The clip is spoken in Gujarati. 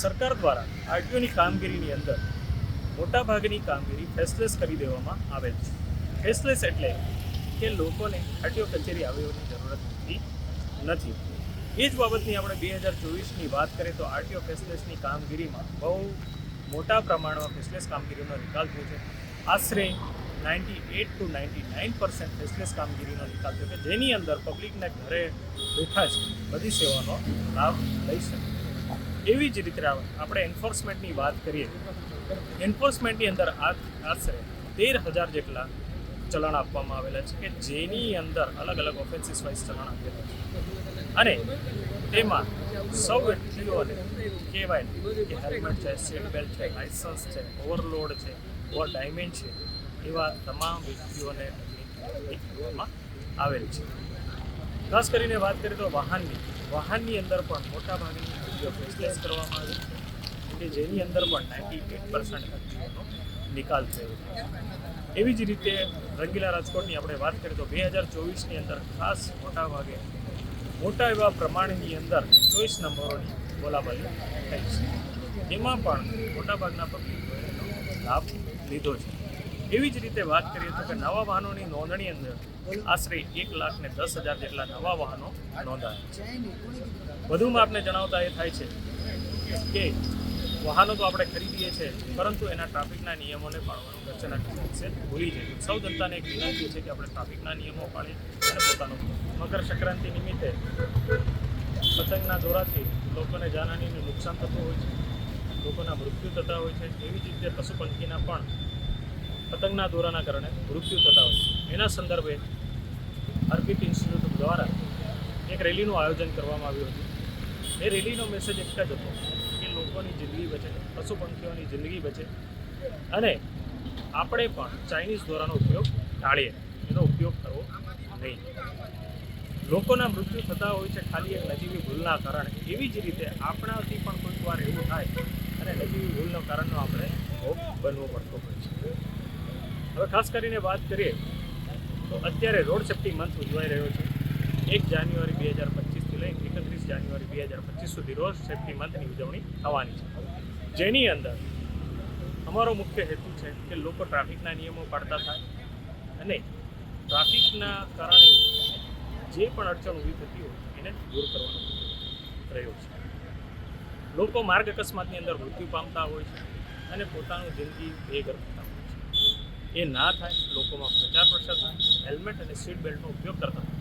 સરકાર દ્વારા આરટીઓની કામગીરીની અંદર મોટાભાગની કામગીરી ફેસલેસ કરી દેવામાં આવેલ છે. ફેસલેસ એટલે કે લોકોને આરટીઓ કચેરી આવવાની જરૂરત નથી. એ જ બાબતની આપણે 2024ની વાત કરીએ તો આરટીઓ ફેસલેસની કામગીરીમાં બહુ મોટા પ્રમાણમાં ફેસલેસ કામગીરીનો નિકાલ થયો છે. આશરે 98 to 99% ફેસલેસ કામગીરીનો નિકાલ થયો છે, જેની અંદર પબ્લિકને ઘરે બેઠા જ બધી સેવાનો લાભ લઈ શકે. એવી જ રીતે આપણે એન્ફોર્સમેન્ટની વાત કરીએ. એન્ફોર્સમેન્ટની અંદર આશરે 13,000 જેટલા ચલણ આપવામાં આવેલા છે કે જેની અંદર અલગ અલગ ઓફેન્સીસ વાઇઝ ચલણ આપેલા છે. અને તેમાં સૌ વ્યક્તિઓને કહેવાય કે હેલ્મેટ છે, સીટ બેલ્ટ છે, લાઇસન્સ છે, ઓવરલોડ છે, ઓવર ડાયમેન્ડ છે, એવા તમામ વ્યક્તિઓને આપવામાં આવેલ છે. ખાસ કરીને વાત કરીએ તો વાહનની અંદર પણ મોટાભાગની વ્યક્તિઓ ફેસલેસ કરવામાં આવે છે કે જેની અંદર પણ 98% વ્યક્તિઓનો નિકાલ થયો છે. એવી જ રીતે રંગીલા રાજકોટની આપણે વાત કરીએ તો 2024ની અંદર ખાસ મોટા એવા પ્રમાણની અંદર 24 નંબરોની બોલાબાલી થઈ છે. એમાં પણ મોટાભાગના પબ્લિકોએ લાભ લીધો છે. એવી જ રીતે વાત કરીએ તો કે નવા વાહનોની નોંધણી અંદર આશરે 1,10,000 જેટલા નવા વાહનો નોંધાયા છે. વધુમાં આપને જણાવતા એ થાય છે કે વાહનો તો આપણે ખરીદીએ છીએ, પરંતુ એના ટ્રાફિકના નિયમોને પાળવાનું વચ્ચેના દિવસે ભૂલી જઈએ. સૌ જનતાને એક વિનંતી છે કે આપણે ટ્રાફિકના નિયમો પાળીએ અને પોતાનું મકર સંક્રાંતિ નિમિત્તે પતંગના દોરાથી લોકોને જાનહાનિનું નુકસાન થતું હોય છે, લોકોના મૃત્યુ થતા હોય છે. એવી જ રીતે પશુ પંખીના પણ પતંગના દોરાના કારણે મૃત્યુ થતા હોય છે. એના સંદર્ભે આર્કિટ ઇન્સ્ટિટ્યૂટ દ્વારા એક રેલીનું આયોજન કરવામાં આવ્યું હતું. એ રેલીનો મેસેજ એક જ હતો કે લોકોની જિંદગી બચે, પશુ પંખીઓની જિંદગી બચે અને આપણે પણ ચાઇનીઝ દોરાનો ઉપયોગ ટાળીએ, એનો ઉપયોગ કરવો નહીં. લોકોના મૃત્યુ થતા હોય છે ખાલી એક નજીવી ભૂલના કારણે. એવી જ રીતે આપણાથી પણ કોઈક વાર એવું થાય અને નજીવી ભૂલના કારણનો આપણે ભોગ બનવો પડતો હોય છે. હવે ખાસ કરીને વાત કરીએ તો અત્યારે રોડ સેફ્ટી મંથ ઉજવાઈ રહ્યો છે. 1 જાન્યુઆરી 2025થી લઈને 31 જાન્યુઆરી 2025 સુધી રોડ સેફ્ટી મંથની ઉજવણી થવાની છે, જેની અંદર અમારો મુખ્ય હેતુ છે કે લોકો ટ્રાફિકના નિયમો પાળતા થાય અને ટ્રાફિકના કારણે જે પણ અડચણ ઊભી થતી હોય એને દૂર કરવાનો પ્રયોગ છે. લોકો માર્ગ અકસ્માતની અંદર મૃત્યુ પામતા હોય છે અને પોતાનું જિંદગી બેઘર થતા હોય છે. એ ના થાય, લોકોમાં પ્રચાર પ્રસાર થાય, હેલ્મેટ અને સીટ બેલ્ટનો ઉપયોગ કરતા હોય.